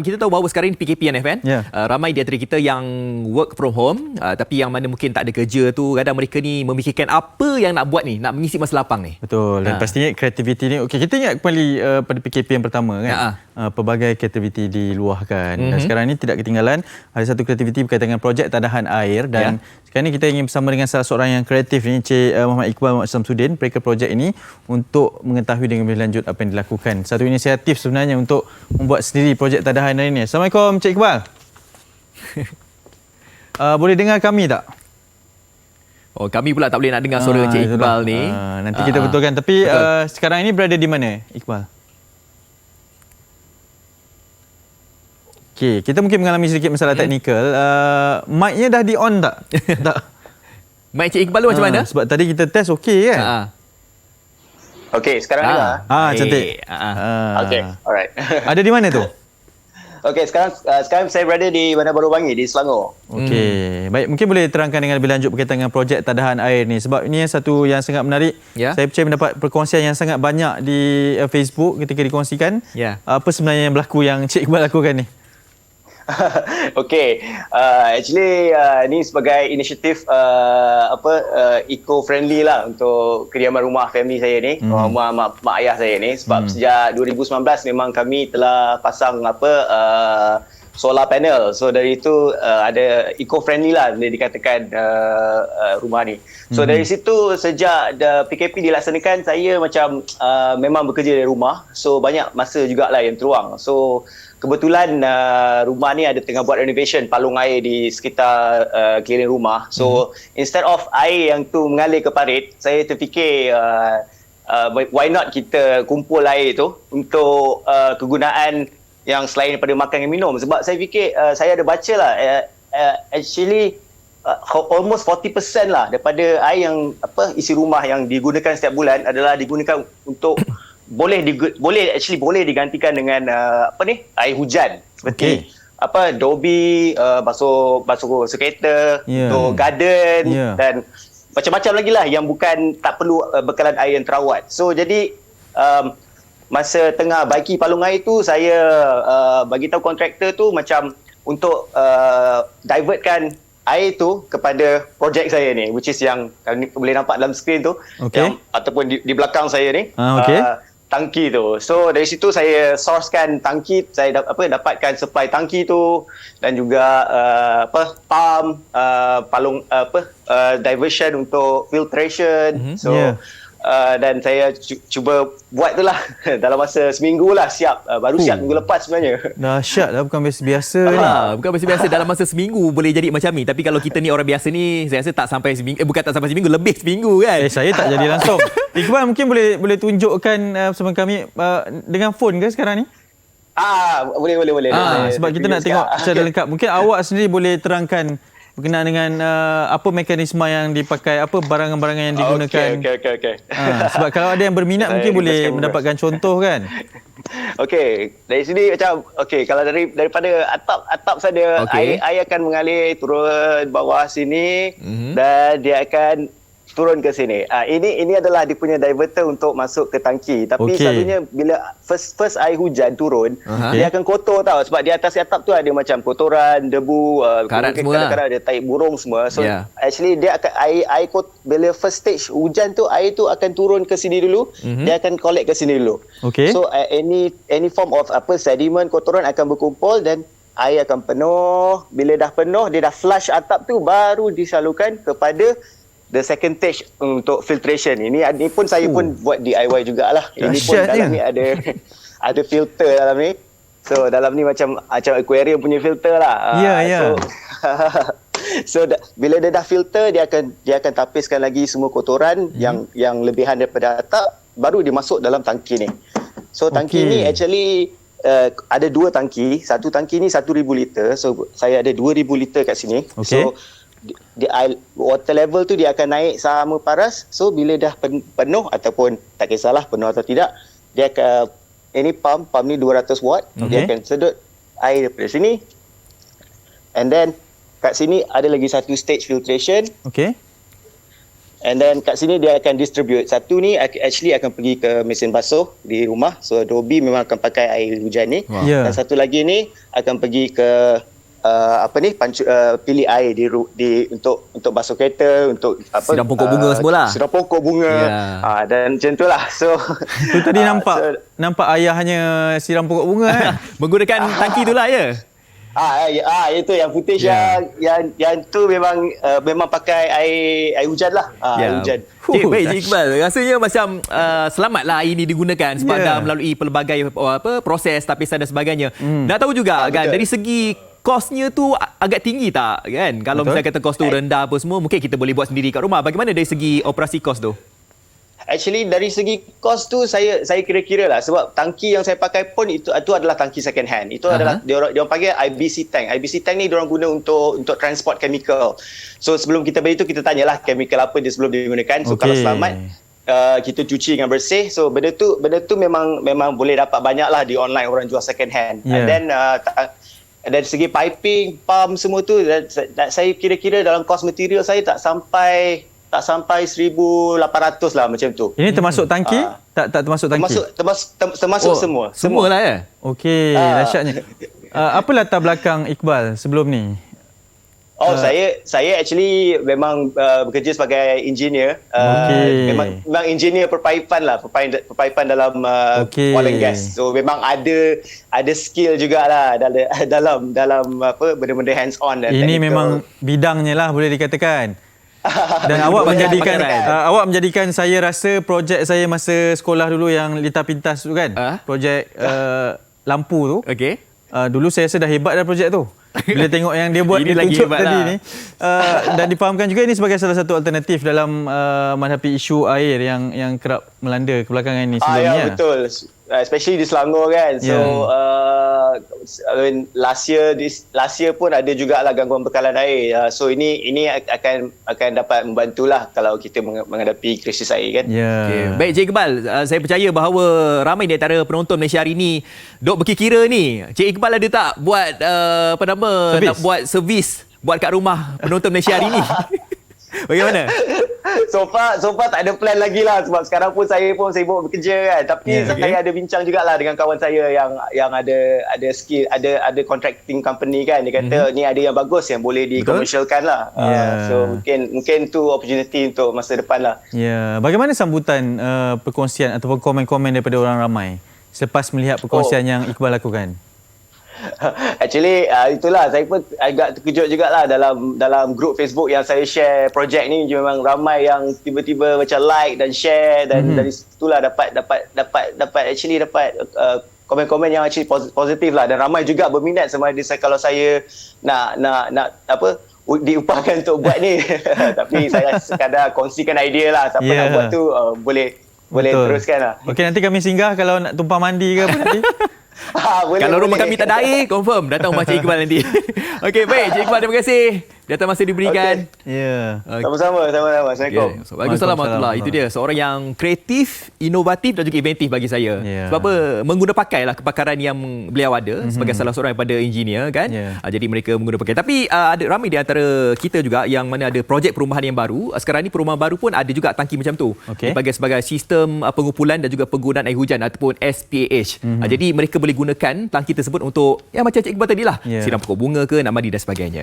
Kita tahu bahawa sekarang ni PKP kan? Ya. Ramai di antara kita yang work from home, tapi yang mana mungkin tak ada kerja tu, kadang mereka ni memikirkan apa yang nak buat ni, nak mengisi masa lapang ni. Betul. Dan pastinya kreativiti ni, okey, kita ingat kembali pada PKP yang pertama kan. Pelbagai kreativiti diluahkan. Dan sekarang ni tidak ketinggalan ada satu kreativiti berkaitan dengan projek tadahan air, dan sekarang ni kita ingin bersama dengan salah seorang yang kreatif ni, Encik Muhammad Iqbal Muhammad Samsudin, mereka projek ini untuk mengetahui dengan lebih lanjut apa yang dilakukan. Satu inisiatif sebenarnya untuk membuat sendiri projek tadahan air ini. Assalamualaikum Encik Iqbal. Boleh dengar kami tak? Oh, kami pula tak boleh nak dengar suara Encik Iqbal ni. Nanti kita betulkan. Tapi sekarang ini berada di mana Iqbal? Okey, kita mungkin mengalami sedikit masalah teknikal. Mic-nya dah di-on tak? Tak. Mic Encik Iqbal tu macam mana? Sebab tadi kita test okey kan? Okey, sekarang dengar. Cantik. Okey, alright. Ada di mana tu? Okey, sekarang saya berada di Bandar Baru Bangi di Selangor. Okey, baik, mungkin boleh terangkan dengan lebih lanjut berkaitan dengan projek tadahan air ni, sebab ini satu yang sangat menarik. Saya percaya mendapat perkongsian yang sangat banyak di Facebook ketika dikongsikan. Apa sebenarnya yang berlaku yang Encik Iqbal lakukan ni? Okey, actually ni sebagai inisiatif eco-friendly lah untuk kediaman rumah family saya ni, rumah mak ayah saya ni. Sebab sejak 2019 memang kami telah pasang solar panel. So dari itu ada eco-friendly lah boleh dikatakan rumah ni. So dari situ sejak PKP dilaksanakan, saya macam memang bekerja dari rumah. So banyak masa jugalah yang terluang. So kebetulan rumah ni ada tengah buat renovation palung air di sekitar keliling rumah. So instead of air yang tu mengalir ke parit, saya terfikir why not kita kumpul air tu untuk kegunaan yang selain daripada makan dan minum. Sebab saya fikir, saya ada baca lah, actually almost 40% lah daripada air yang isi rumah yang digunakan setiap bulan adalah digunakan untuk boleh digantikan dengan air hujan, seperti dobi, basuh kereta, untuk garden, dan macam-macam lagi lah yang bukan tak perlu bekalan air yang terawat. So jadi masa tengah baiki palung air tu, saya bagi tahu kontraktor tu macam untuk divertkan air tu kepada projek saya ni, which is yang kalian boleh nampak dalam skrin tu, yang ataupun di belakang saya ni, tangki tu. So dari situ saya sourcekan tangki, saya dapatkan supply tangki tu, dan juga pump, palung diversion untuk filtration. Dan saya cuba buat tu lah dalam masa seminggu lah, siap. Baru siap minggu lepas sebenarnya. Dahsyat lah, bukan biasa-biasa ni. Bukan biasa-biasa dalam masa seminggu boleh jadi macam ni. Tapi kalau kita ni orang biasa ni, saya rasa tak sampai seminggu, bukan tak sampai seminggu, lebih seminggu kan. Saya tak jadi langsung. Iqbal mungkin boleh tunjukkan bersama kami dengan phone ke sekarang ni? Boleh. Sebab kita nak tengok secara lengkap. Mungkin awak sendiri boleh terangkan berkenaan dengan apa mekanisme yang dipakai, apa barangan-barangan yang digunakan. Okey. Sebab kalau ada yang berminat mungkin boleh mendapatkan contoh kan. Okey, dari sini macam kalau daripada atap saja, air akan mengalir turun bawah sini, dan dia akan turun ke sini. Ini adalah dia punya diverter untuk masuk ke tangki. Tapi selalunya bila first air hujan turun, dia akan kotor tau. Sebab di atas atap tu ada macam kotoran, debu, kadang-kadang ada tai burung semua. So actually dia akan air bila first stage hujan tu, air tu akan turun ke sini dulu, dia akan collect ke sini dulu. So any form of sedimen, kotoran akan berkumpul, dan air akan penuh. Bila dah penuh, dia dah flush atap tu, baru disalurkan kepada the second stage untuk filtration. Ini pun saya pun buat DIY jugalah. Ini pun dalam ni ada filter dalam ni. So dalam ni macam aquarium punya filter lah. So bila dia dah filter, dia akan tapiskan lagi semua kotoran yang lebihan daripada atap, baru dimasuk dalam tangki ni. So tangki ni actually ada dua tangki. Satu tangki ni 1,000 liter. So saya ada 2,000 liter kat sini. So water level tu dia akan naik sama paras. So bila dah penuh, ataupun tak kisahlah penuh atau tidak, dia akan, ini pump ni 200 watt, dia akan sedut air daripada sini, and then kat sini ada lagi satu stage filtration, And then kat sini dia akan distribute. Satu ni actually akan pergi ke mesin basuh di rumah. So Adobe memang akan pakai air hujan ni. Wow. Yeah. Dan satu lagi ni akan pergi ke pilih air untuk basuh kereta, untuk siram pokok bunga semua lah. Siram pokok bunga. Dan macam tu lah. So tu tadi nampak ayahnya siram pokok bunga menggunakan tangki tu lah ya. Itu yang footage yang tu memang pakai air hujan lah. Air hujan. Baik Cik Iqbal, rasanya macam selamatlah air ini digunakan sebab dah melalui pelbagai proses tapisan dan sebagainya. Nak tahu juga kan dari segi kosnya tu agak tinggi tak kan? Kalau misalnya kata kos tu rendah apa semua, mungkin kita boleh buat sendiri kat rumah. Bagaimana dari segi operasi kos tu? Actually dari segi kos tu saya kira-kira lah, sebab tangki yang saya pakai pun itu adalah tangki second hand. Itu adalah dia orang panggil IBC tank. IBC tank ni dia orang guna untuk transport chemical. So sebelum kita beli tu kita tanyalah chemical apa dia sebelum digunakan. So kalau selamat kita cuci dengan bersih. So benda tu memang boleh dapat banyak lah di online orang jual second hand. And then dari segi piping, pump semua tu saya kira-kira dalam kos material saya tak sampai 1,800 lah macam tu. Ini termasuk tangki? Tak termasuk tangki? Termasuk semua. Semualah ya? Okey, dahsyatnya. Apa latar belakang Iqbal sebelum ni? Saya actually memang bekerja sebagai engineer. Memang engineer perpaipan lah, perpaipan dalam oil and gas. So memang ada skill jugalah dalam benda-benda hands on dan ini technical. memang bidangnya lah boleh dikatakan. Dan awak menjadikan saya rasa projek saya masa sekolah dulu yang litar pintas tu kan. Projek lampu tu. Okey. Dulu saya rasa dah hebat dah projek tu. Bila tengok yang dia buat ini lagi hebat tadi lah. ni. Dan difahamkan juga ini sebagai salah satu alternatif dalam menghadapi isu air yang kerap melanda kebelakangan ini sebelumnya. Betul. Especially di Selangor kan. So last year pun ada jugalah gangguan bekalan air. So ini akan dapat membantulah kalau kita menghadapi krisis air kan. Baik Cik Iqbal, saya percaya bahawa ramai di antara penonton Malaysia hari ini dok berkira ni. Cik Iqbal ada tak buat nak buat servis buat kat rumah penonton Malaysia hari ini? Bagaimana? So far tak ada plan lagi lah, sebab sekarang pun saya pun sibuk bekerja kan. Tapi saya ada bincang jugalah dengan kawan saya yang ada skill, ada contracting company kan. Dia kata ni ada yang bagus yang boleh dikomersialkan lah. So mungkin tu opportunity untuk masa depan lah. Bagaimana sambutan perkongsian ataupun komen-komen daripada orang ramai selepas melihat perkongsian yang Iqbal lakukan? Actually itulah saya pun agak terkejut jugalah dalam grup Facebook yang saya share projek ni. Memang ramai yang tiba-tiba macam like dan share dan dari situlah dapat komen-komen yang actually positif lah, dan ramai juga berminat sama ada kalau saya nak diupahkan untuk buat ni. Tapi saya sekadar kongsikan idea lah, siapa nak buat tu boleh teruskan lah. Okey, nanti kami singgah kalau nak tumpah mandi ke apa nanti. Kalau rumah kami tak ada air, confirm datang rumah Cik Iqbal nanti. Okey, baik Cik Iqbal, terima kasih di atas masa diberikan. Sama-sama. Assalamualaikum. Waalaikumsalam warahmatullahi. Itu dia seorang yang kreatif, inovatif dan juga inventif bagi saya. Sebab apa? Mengguna pakailah kepakaran yang beliau ada sebagai salah seorang daripada engineer kan. Jadi mereka mengguna pakai. Tapi ada ramai di antara kita juga yang mana ada projek perumahan yang baru. Sekarang ni perumahan baru pun ada juga tangki macam tu. Dipanggil sebagai sistem pengumpulan dan juga penggunaan air hujan ataupun SPH. Jadi mereka boleh gunakan tangki tersebut untuk macam Cik Iqbal tadilah, siram pokok bunga ke, nak mandi dan sebagainya.